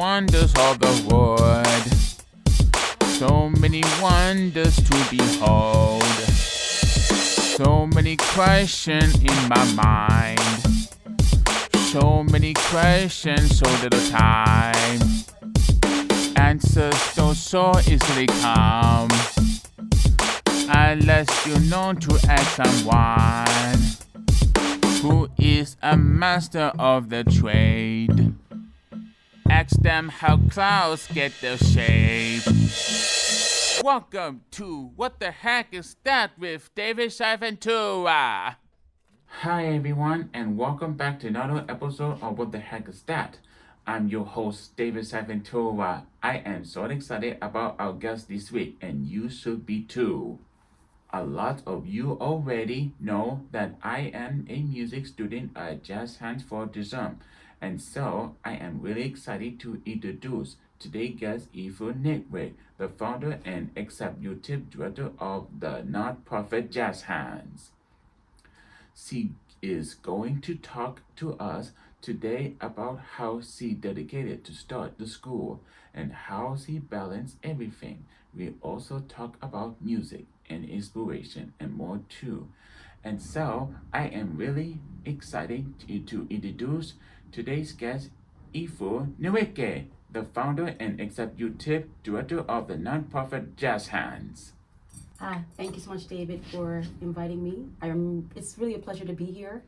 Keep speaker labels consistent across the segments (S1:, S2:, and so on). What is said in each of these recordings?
S1: wonders of the world, so many wonders to behold, so many questions in my mind, so many questions, so little time. Answers don't so easily come unless you know to ask someone who is a master of the trade. Ask them how clouds get their shape. Welcome to What the Heck Is That with David Ventura. Hi everyone, and welcome back to another episode of What the Heck Is That. I'm your host, David Ventura. I am so excited about our guest this week, and you should be too. A lot of you already know that I am a music student at Jazz Hands for Autism, and so I am really excited to introduce today's guest, Ifunanya Nweke, the founder and executive director of the nonprofit Jazz Hands. She is going to talk to us today about how she dedicated to start the school and how she balanced everything. We also talk about music and inspiration and more too. And so I am really excited to introduce today's guest, Ifunanya Nweke, the founder and executive director of the nonprofit Jazz Hands.
S2: Thank you so much, David, for inviting me. It's really a pleasure to be here.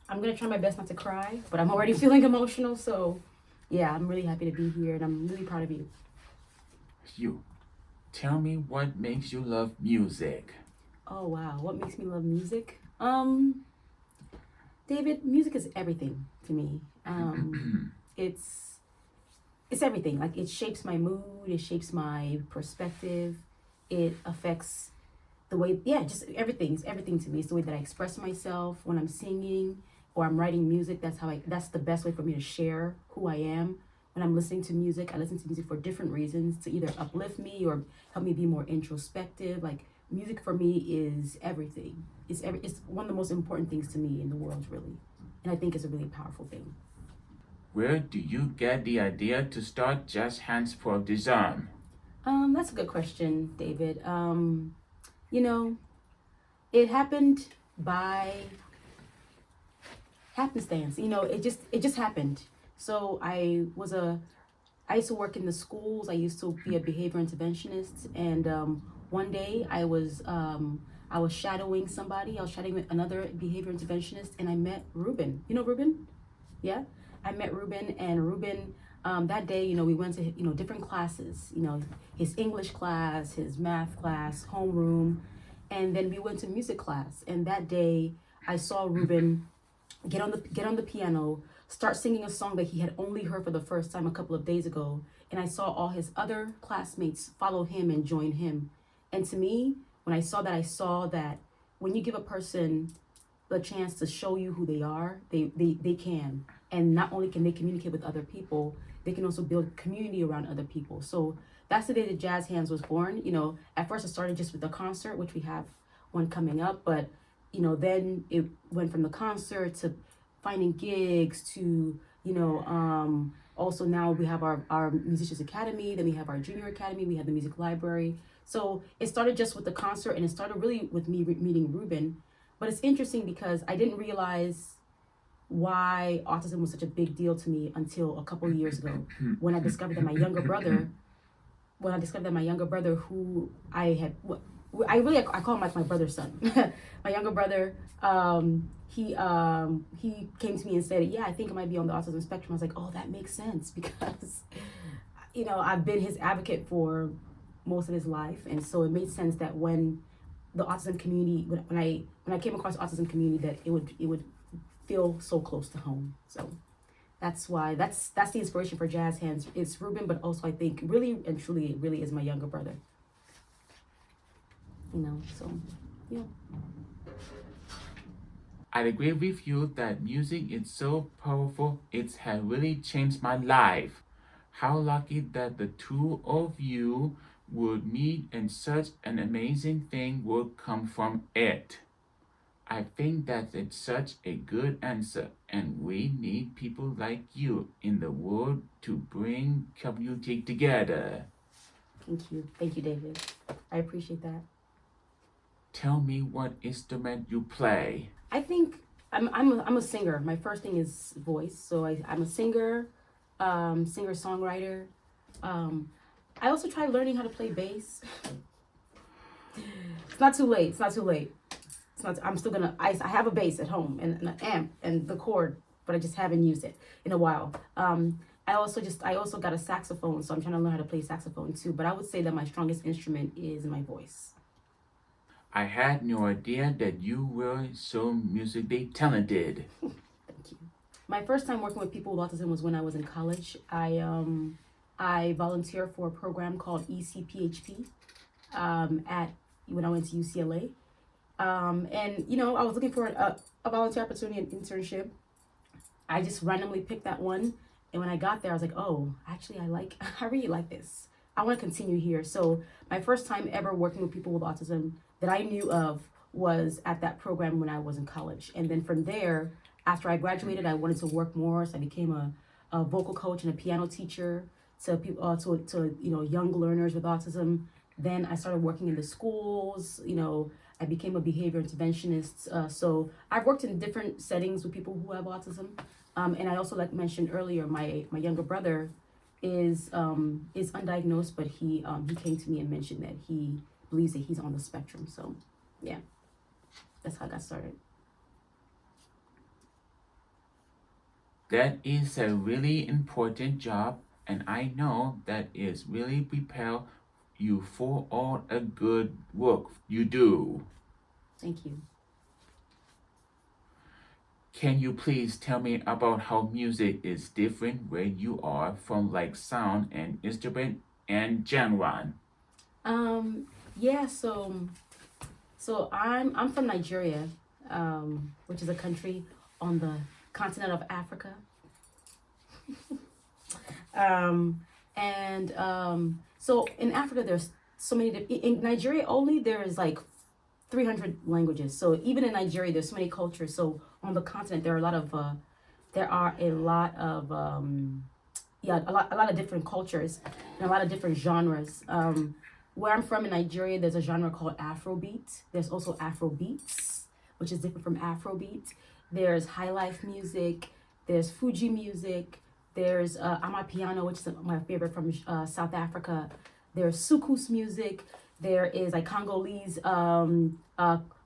S2: I'm going to try my best not to cry, but I'm already feeling emotional. So, yeah, I'm really happy to be here, and I'm really proud of you.
S1: You, tell me what makes you love music.
S2: Oh, wow. What makes me love music? David, music is everything to me. It's everything. Like, it shapes my mood. It shapes my perspective. It affects the way, just everything. It's everything to me. It's the way that I express myself when I'm singing or I'm writing music. That's the best way for me to share who I am. When I'm listening to music, I listen to music for different reasons, to either uplift me or help me be more introspective. Like, music for me is everything. It's one of the most important things to me in the world, really. And I think it's a really powerful thing.
S1: Where do you get the idea to start Jazz Hands for Autism?
S2: That's a good question, David. It happened by happenstance. It just happened. So I used to work in the schools. I used to be a behavior interventionist, and one day I was shadowing somebody. I was shadowing another behavior interventionist, and I met Ruben. You know Ruben? Yeah, I met Ruben, and Ruben. That day, we went to different classes. His English class, his math class, homeroom, and then we went to music class. And that day, I saw Ruben get on the piano, start singing a song that he had only heard for the first time a couple of days ago. And I saw all his other classmates follow him and join him. And to me, when I saw that when you give a person the chance to show you who they are, they can. And not only can they communicate with other people, they can also build community around other people. So that's the day that Jazz Hands was born. At first it started just with the concert, which we have one coming up, but then it went from the concert to finding gigs to, also now we have our Musicians Academy, then we have our Junior Academy, we have the Music Library. So it started just with the concert, and it started really with me meeting Ruben. But it's interesting because I didn't realize why autism was such a big deal to me until a couple of years ago, when I discovered that my younger brother, who I call him like my brother's son, my younger brother, he came to me and said, I think I might be on the autism spectrum. I was like, oh, that makes sense, because I've been his advocate for most of his life, and so it made sense that when the autism community, when I came across the autism community, that it would feel so close to home. So that's why that's the inspiration for Jazz Hands. It's Ruben, but also I think really and truly it really is my younger brother. So yeah.
S1: I agree with you that music is so powerful. It has really changed my life. How lucky that the two of you would meet and such an amazing thing would come from it. I think that it's such a good answer, and we need people like you in the world to bring community together.
S2: Thank you, David. I appreciate that.
S1: Tell me what instrument you play.
S2: I think I'm a singer. My first thing is voice, so I'm a singer, singer songwriter. Um, I also tried learning how to play bass. It's not too late. It's not too late. It's not. I'm still gonna. I have a bass at home and an amp and the chord, but I just haven't used it in a while. I also got a saxophone, so I'm trying to learn how to play saxophone too. But I would say that my strongest instrument is my voice.
S1: I had no idea that you were so musically talented.
S2: Thank you. My first time working with people with autism was when I was in college. I volunteer for a program called ECPHP at when I went to UCLA. And I was looking for a volunteer opportunity, an internship. I just randomly picked that one, and when I got there, I was like, oh, actually, I really like this. I want to continue here. So my first time ever working with people with autism that I knew of was at that program when I was in college. And then from there, after I graduated, I wanted to work more, so I became a vocal coach and a piano teacher to people to young learners with autism. Then I started working in the schools. I became a behavior interventionist. So I've worked in different settings with people who have autism. And I also, like mentioned earlier, my younger brother is undiagnosed, but he came to me and mentioned that he believes that he's on the spectrum. So yeah, that's how I got started.
S1: That is a really important job, and I know that is really prepare you for all the good work you do.
S2: Thank you.
S1: Can you please tell me about how music is different where you are from like sound and instrument and genre?
S2: Yeah. So I'm from Nigeria, which is a country on the continent of Africa. So in Africa, there's so many. In Nigeria only, there is like 300 languages. So even in Nigeria, there's so many cultures. So on the continent, there are a lot of a lot of different cultures and a lot of different genres. Where I'm from in Nigeria, there's a genre called Afrobeat. There's also Afrobeats, which is different from Afrobeat. There's high life music. There's Fuji music. There's Amapiano, which is my favorite from South Africa. There's Sukus music. There is like Congolese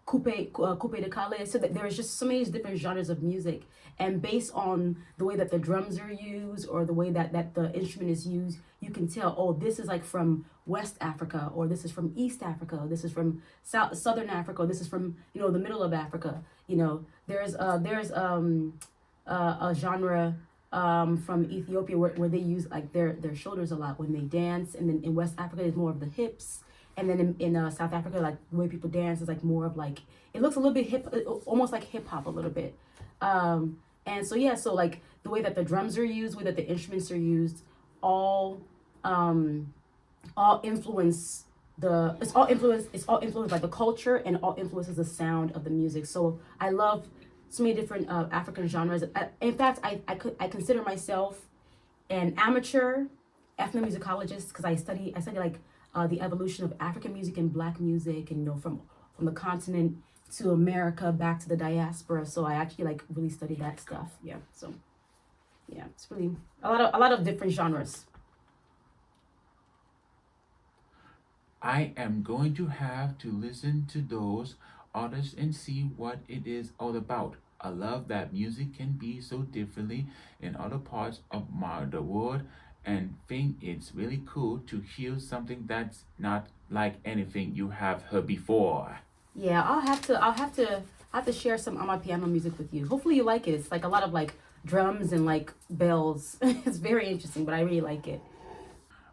S2: coupe de kale. So that there's just so many different genres of music. And based on the way that the drums are used or the way that the instrument is used, you can tell, oh, this is like from West Africa, or this is from East Africa, or this is from Southern Africa, or this is from, the middle of Africa. There's a genre from Ethiopia where they use like their shoulders a lot when they dance, and then in West Africa there's more of the hips, and then in South Africa, like the way people dance is like more of like, it looks a little bit hip, almost like hip hop a little bit. And so yeah, so like the way that the drums are used, the way that the instruments are used, all influence it's all influenced by the culture, and all influences the sound of the music. So I love so many different African genres. In fact, I consider myself an amateur ethnomusicologist because I study like the evolution of African music and Black music, and from the continent to America back to the diaspora. So I actually like really study that stuff. Yeah. So yeah, it's really a lot of different genres.
S1: I am going to have to listen to those artists and see what it is all about. I love that music can be so differently in other parts of the world, and think it's really cool to hear something that's not like anything you have heard before.
S2: Yeah, I'll have to share some Amapiano music with you. Hopefully you like it. It's like a lot of like drums and like bells. It's very interesting, but I really like it.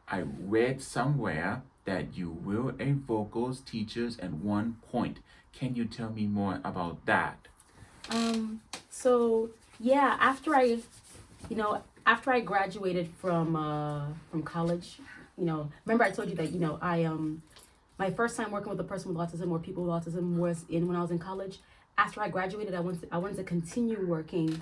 S1: I read somewhere that you were a vocals teachers at one point. Can you tell me more about that?
S2: So yeah, after I graduated from college, remember I told you that I my first time working with a person with autism or people with autism was when I was in college. after I graduated, I wanted to continue working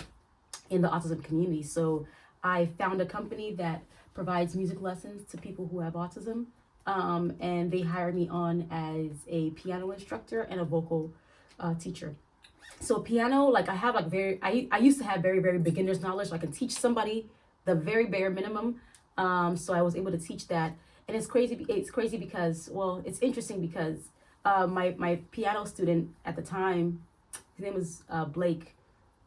S2: in the autism community. So I found a company that provides music lessons to people who have autism. And they hired me on as a piano instructor and a vocal teacher. So piano, like I have like I used to have very, very beginner's knowledge. So I can teach somebody the very bare minimum. So I was able to teach that. And it's crazy. It's crazy because, well, it's interesting because my piano student at the time, his name was Blake.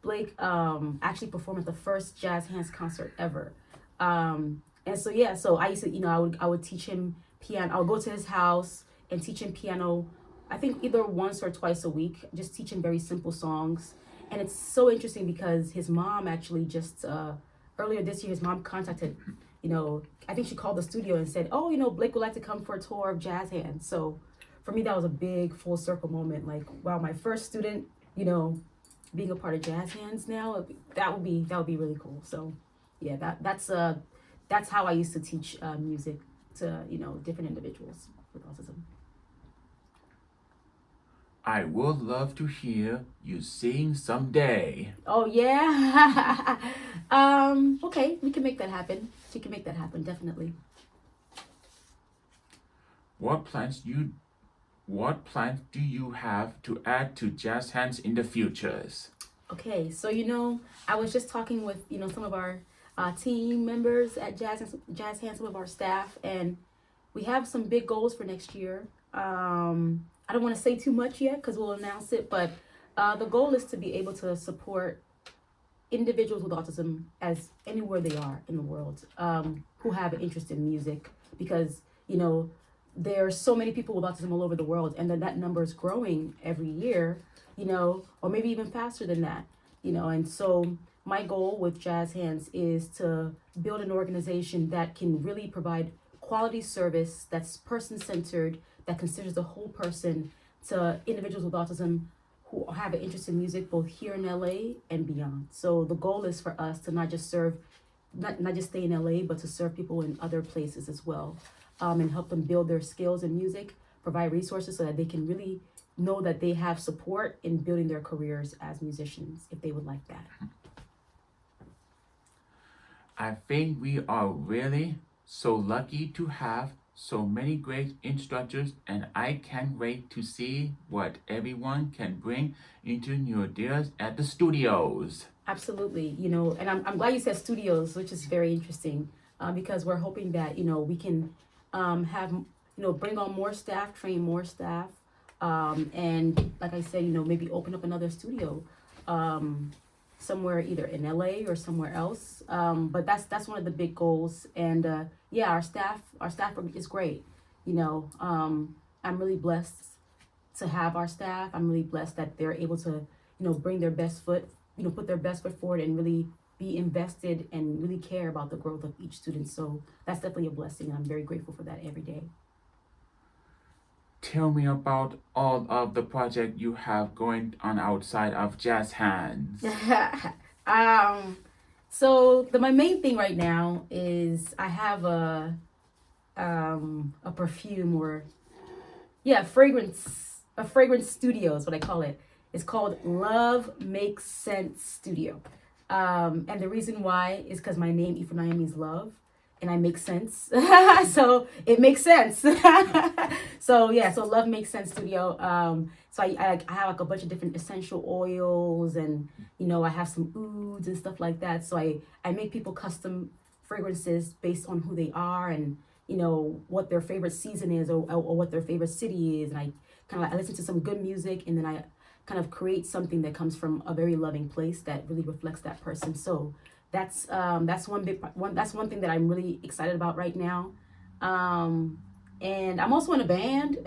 S2: Blake actually performed at the first Jazz Hands concert ever. And so yeah, so I used to, I would teach him piano. I would go to his house and teach him piano. I think either once or twice a week, just teach him very simple songs. And it's so interesting because his mom actually just earlier this year, his mom contacted, I think she called the studio and said, oh, Blake would like to come for a tour of Jazz Hands. So for me, that was a big full circle moment. Like, wow, my first student, being a part of Jazz Hands now, that would be really cool. So yeah, that's how I used to teach music to different individuals with autism.
S1: I would love to hear you sing someday.
S2: Oh yeah. Okay, we can make that happen. We can make that happen, definitely.
S1: What plans do you have to add to Jazz Hands in the futures?
S2: Okay, so I was just talking with some of our team members at Jazz Hands, some of our staff, and we have some big goals for next year. I don't want to say too much yet because we'll announce it, but the goal is to be able to support individuals with autism as anywhere they are in the world who have an interest in music, because there are so many people with autism all over the world, and that number is growing every year, or maybe even faster than that, and so my goal with Jazz Hands is to build an organization that can really provide quality service that's person-centered, that considers the whole person, to individuals with autism who have an interest in music both here in LA and beyond. So the goal is for us to not just stay in LA, but to serve people in other places as well, and help them build their skills in music, provide resources so that they can really know that they have support in building their careers as musicians if they would like that.
S1: I think we are really so lucky to have so many great instructors, and I can't wait to see what everyone can bring into new ideas at the studios.
S2: Absolutely, and I'm glad you said studios, which is very interesting, because we're hoping that we can have bring on more staff, train more staff, and like I said, maybe open up another studio somewhere either in LA or somewhere else. But that's one of the big goals. And yeah, our staff is great. I'm really blessed to have our staff. I'm really blessed that they're able to, bring their best foot, put their best foot forward and really be invested and really care about the growth of each student. So that's definitely a blessing. And I'm very grateful for that every day.
S1: Tell me about all of the project you have going on outside of Jazz Hands.
S2: So my main thing right now is I have a perfume a fragrance studio is what I call it. It's called Love Makes Sense Studio. And the reason why is because my name Ifunanya means love, and I make sense. So it makes sense. So Love Makes Sense Studio. So I have like a bunch of different essential oils, and I have some ouds and stuff like that. So I make people custom fragrances based on who they are and what their favorite season is, or what their favorite city is. And I listen to some good music, and then I kind of create something that comes from a very loving place that really reflects that person. So that's one thing that I'm really excited about right now. And I'm also in a band.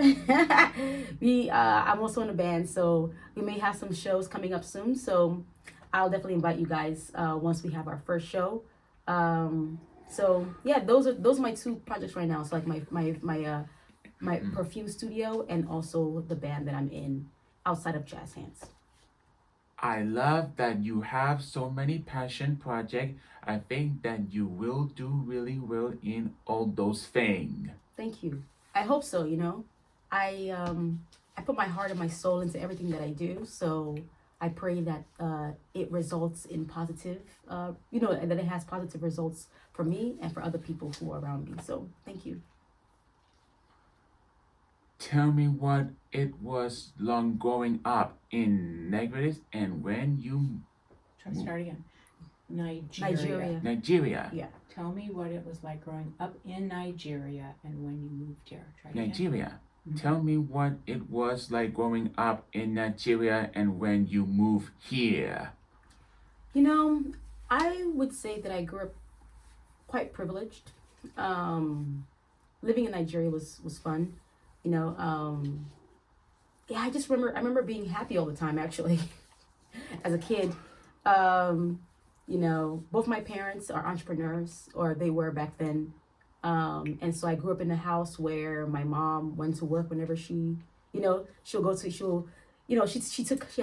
S2: I'm also in a band, so we may have some shows coming up soon. So I'll definitely invite you guys once we have our first show. So yeah, those are my two projects right now. So like my perfume studio, and also the band that I'm in outside of Jazz Hands.
S1: I love that you have so many passion projects. I think that you will do really well in all those things.
S2: Thank you. I hope so. I put my heart and my soul into everything that I do. So I pray that it results in positive, and that it has positive results for me and for other people who are around me. So thank you.
S1: Tell me what it was long growing up in Nigeria and when you
S3: Try to start again.
S2: Nigeria.
S1: Nigeria.
S2: Yeah.
S3: Tell me what it was like growing up in Nigeria and when you moved here. Try again.
S1: Nigeria. Tell me what it was like growing up in Nigeria and when you moved here.
S2: I would say that I grew up quite privileged. Living in Nigeria was fun. Yeah, I remember being happy all the time actually as a kid. Both my parents are entrepreneurs, or they were back then. And so I grew up in a house where my mom went to work whenever she had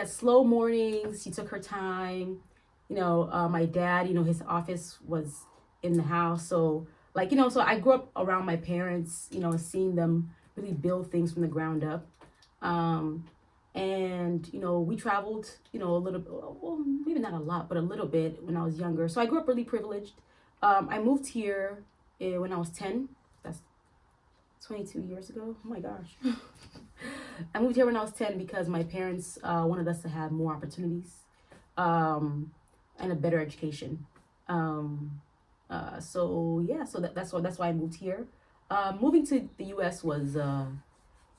S2: slow mornings. She took her time. My dad, his office was in the house. So so I grew up around my parents, seeing them really build things from the ground up. And we traveled, a little bit, well, maybe not a lot, but a little bit when I was younger. So I grew up really privileged. I moved here when I was 10. That's 22 years ago. Oh my gosh. I moved here when I was 10 because my parents wanted us to have more opportunities and a better education. So that's why I moved here. Moving to the U.S.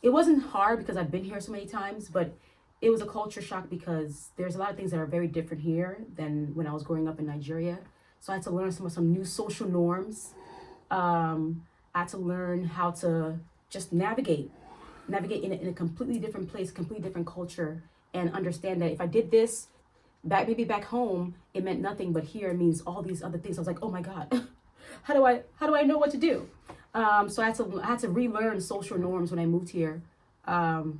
S2: It wasn't hard because I've been here so many times, but it was a culture shock because there's a lot of things that are very different here than when I was growing up in Nigeria. So I had to learn some new social norms. I had to learn how to just navigate in a completely different place, completely different culture, and understand that if I did this maybe back home, it meant nothing, but here it means all these other things. I was like, oh my God, how do I know what to do? So I had to relearn social norms when I moved here. It's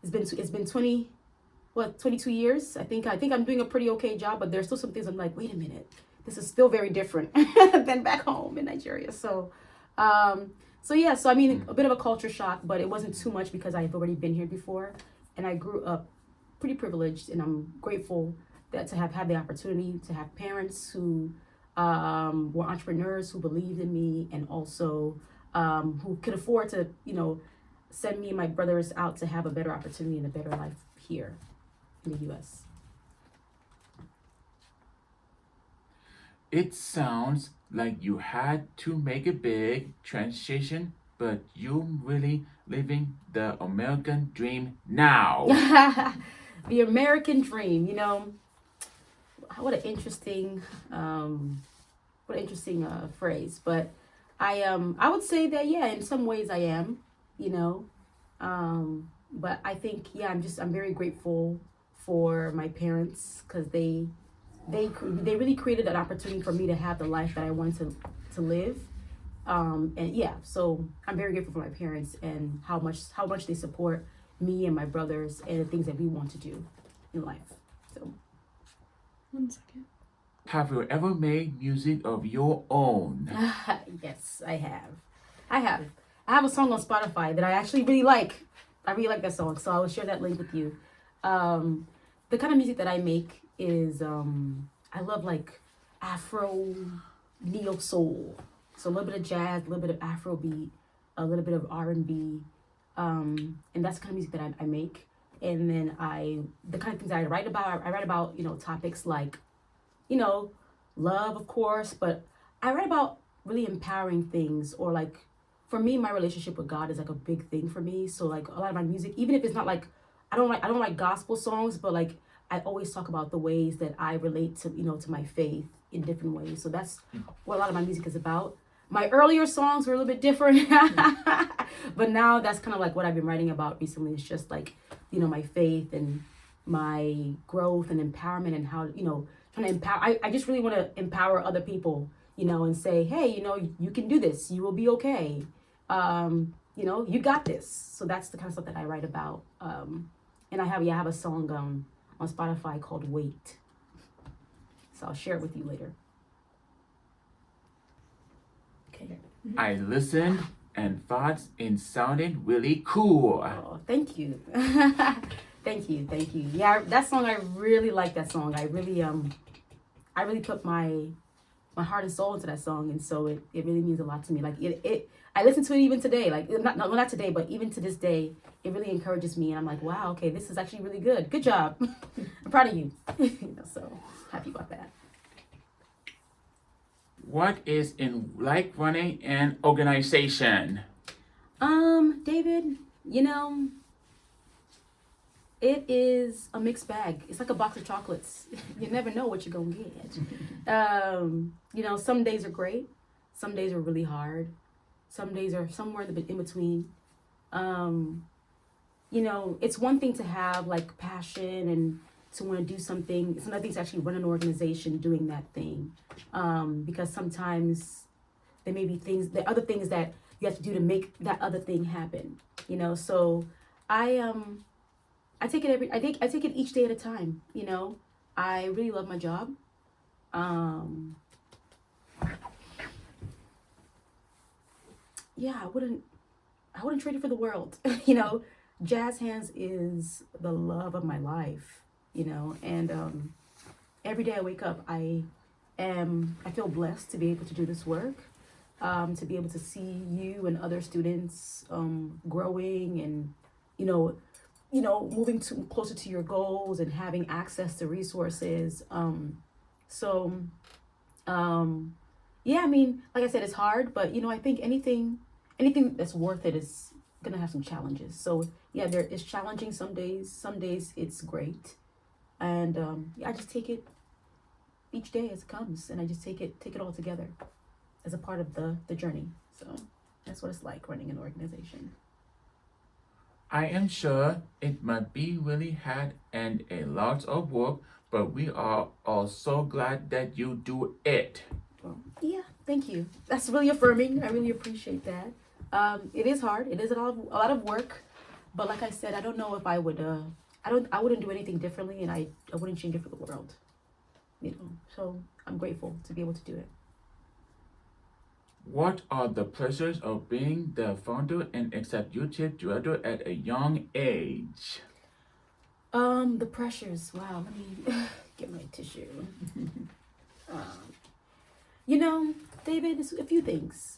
S2: been 22 years. I think I'm doing a pretty okay job, but there's still some things I'm like, wait a minute, this is still very different than back home in Nigeria. So a bit of a culture shock, but it wasn't too much because I've already been here before, and I grew up pretty privileged, and I'm grateful that to have had the opportunity to have parents who were entrepreneurs, who believed in me, and also who could afford to, send me and my brothers out to have a better opportunity and a better life here in the U.S.
S1: It sounds like you had to make a big transition, but you're really living the American dream now.
S2: The American dream, what an interesting phrase. But I would say that, yeah, in some ways I am, but I think, yeah, I'm very grateful for my parents because they really created an opportunity for me to have the life that I wanted to live. And yeah, so I'm very grateful for my parents and how much they support me and my brothers and the things that we want to do in life. So
S3: 1 second.
S1: Have you ever made music of your own?
S2: Yes, I have. I have a song on Spotify that I actually really like. I really like that song, so I will share that link with you. The kind of music that I make is I love like Afro neo soul. So a little bit of jazz, a little bit of Afro beat, a little bit of R&B, and that's the kind of music that I make. And then the kind of things I write about, topics like, love, of course, but I write about really empowering things, or like, for me, my relationship with God is like a big thing for me. So like a lot of my music, even if it's not like, I don't like gospel songs, but like I always talk about the ways that I relate to, to my faith in different ways. So that's what a lot of my music is about. My earlier songs were a little bit different, but now that's kind of like what I've been writing about recently. It's just like, my faith and my growth and empowerment, and how, trying to empower. I just really want to empower other people, and say, hey, you can do this. You will be okay. You got this. So that's the kind of stuff that I write about. And I have a song on Spotify called Wait. So I'll share it with you later. Okay.
S1: I listened and thoughts in sounding really cool.
S2: Oh, thank you. Thank you. Yeah, that song, I really like that song. I really put my heart and soul into that song, and so it really means a lot to me. Like I listen to it even today. Like not today, but even to this day, it really encourages me, and I'm like, wow, okay, this is actually really good. Good job. I'm proud of you. So happy about that.
S1: What is it like running an organization?
S2: David, it is a mixed bag. It's like a box of chocolates. You never know what you're gonna get. Some days are great. Some days are really hard. Some days are somewhere in between. It's one thing to have like passion and to want to do something. It's another thing to actually run an organization doing that thing. Because sometimes there may be there are other things that you have to do to make that other thing happen. So I take it each day at a time. I really love my job. Yeah, I wouldn't trade it for the world. Jazz Hands is the love of my life, and every day I wake up, I feel blessed to be able to do this work, to be able to see you and other students growing and, moving closer to your goals and having access to resources. Yeah, I mean, like I said, it's hard, but I think anything that's worth it is gonna have some challenges. So yeah, there is challenging some days. Some days it's great, and I just take it each day as it comes, and I just take it all together as a part of the journey. So that's what it's like running an organization.
S1: I am sure it might be really hard and a lot of work, but we are all so glad that you do it.
S2: Well, yeah, thank you. That's really affirming. I really appreciate that. It is hard. It is a lot of work, but like I said, I don't know if I would. I wouldn't do anything differently, and I wouldn't change it for the world. So I'm grateful to be able to do it.
S1: What are the pleasures of being the founder and executive director at a young age?
S2: The pressures. Wow. Let me get my tissue. David, it's a few things.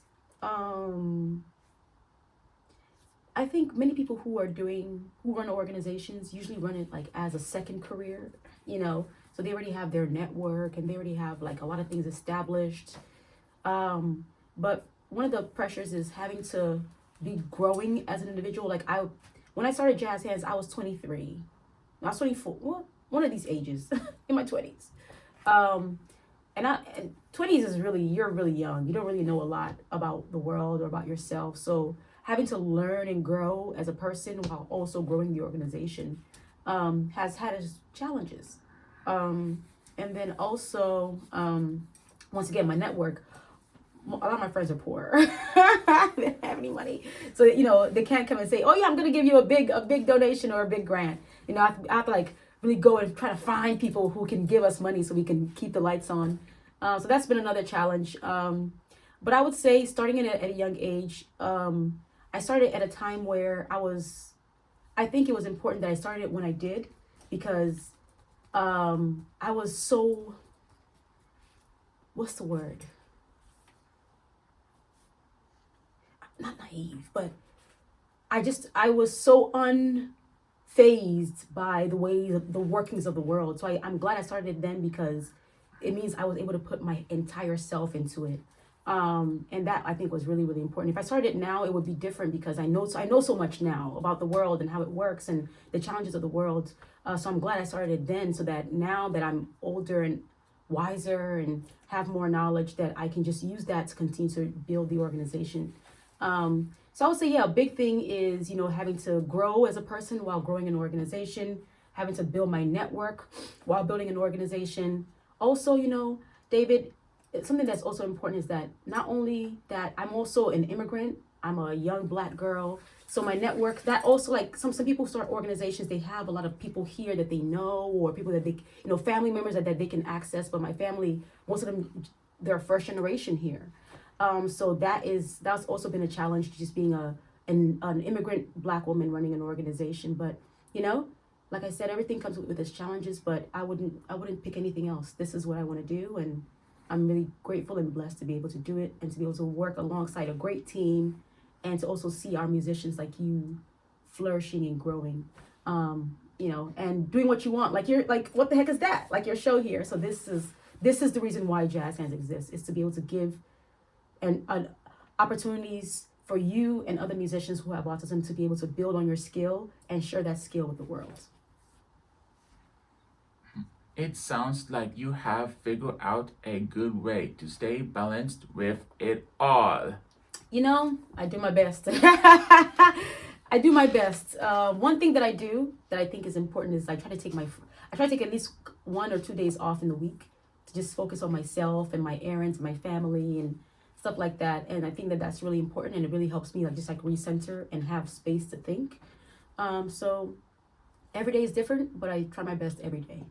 S2: I think many people who run organizations usually run it like as a second career, so they already have their network and they already have like a lot of things established. But one of the pressures is having to be growing as an individual. Like when I started Jazz Hands, I was 23. I was 24. Well, one of these ages in my 20s. And 20s is you're really young. You don't really know a lot about the world or about yourself. So having to learn and grow as a person while also growing the organization has had its challenges. And then also, once again, my network, a lot of my friends are poor. They don't have any money. So, they can't come and say, oh yeah, I'm going to give you a big donation or a big grant. I have to like really go and try to find people who can give us money so we can keep the lights on. So that's been another challenge. But I would say starting at a young age, I started at a time where I think it was important that I started when I did, because I was so, what's the word? Not naive, but I was so unfazed by the workings of the world. So I'm glad I started then, because it means I was able to put my entire self into it. And that I think was really, really important. If I started now, it would be different, because I know so much now about the world and how it works and the challenges of the world. So I'm glad I started then, so that now that I'm older and wiser and have more knowledge, that I can just use that to continue to build the organization. So I would say, yeah, a big thing is, having to grow as a person while growing an organization, having to build my network while building an organization. Also, David, something that's also important is that not only that I'm also an immigrant, I'm a young Black girl. So my network, that also, like some people start organizations, they have a lot of people here that they know, or people that they, family members that they can access. But my family, most of them, they're first generation here. So that's also been a challenge, just being an immigrant Black woman running an organization. But you know, like I said, everything comes with its challenges. But I wouldn't pick anything else. This is what I want to do, and I'm really grateful and blessed to be able to do it and to be able to work alongside a great team, and to also see our musicians like you flourishing and growing. And doing what you want. Like you're like, what the heck is that? Like your show here. So this is the reason why Jazz Hands exists, is to be able to give and opportunities for you and other musicians who have autism to be able to build on your skill and share that skill with the world.
S1: It sounds like you have figured out a good way to stay balanced with it all.
S2: I do my best. I do my best. One thing that I do that I think is important is I try to take at least 1 or 2 days off in the week to just focus on myself and my errands, my family, and stuff like that. And I think that that's really important, and it really helps me just recenter and have space to think. So every day is different, but I try my best every day.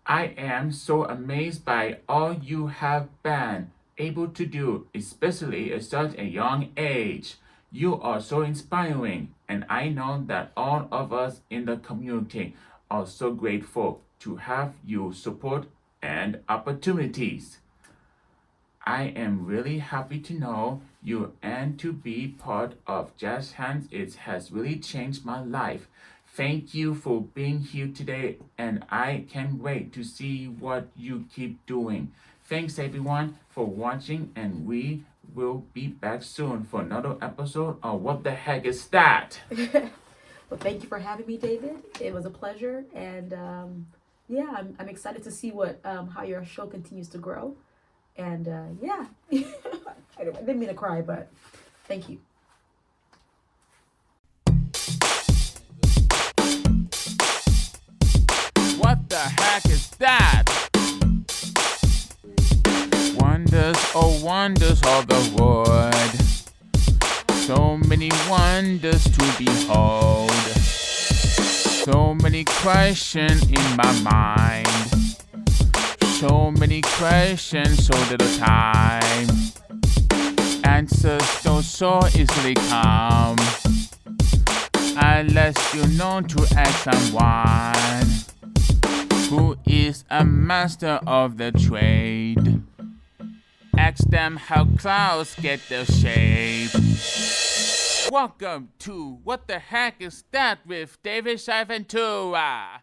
S1: I am so amazed by all you have been able to do, especially at such a young age. You are so inspiring, and I know that all of us in the community are so grateful to have your support and opportunities. I am really happy to know you, and to be part of Jazz Hands. It has really changed my life. Thank you for being here today, and I can't wait to see what you keep doing. Thanks everyone for watching, and we will be back soon for another episode of What the Heck Is That?
S2: Well, thank you for having me, David. It was a pleasure, and I'm excited to see how your show continues to grow. And I didn't mean to cry, but thank you.
S1: What the heck is that? Wonders, oh wonders of the world. So many wonders to behold. So many questions in my mind. So many questions, so little time. Answers don't so easily come unless you know to ask someone who is a master of the trade. Ask them how clouds get their shape. Welcome to What the Heck Is That with David Shiventura.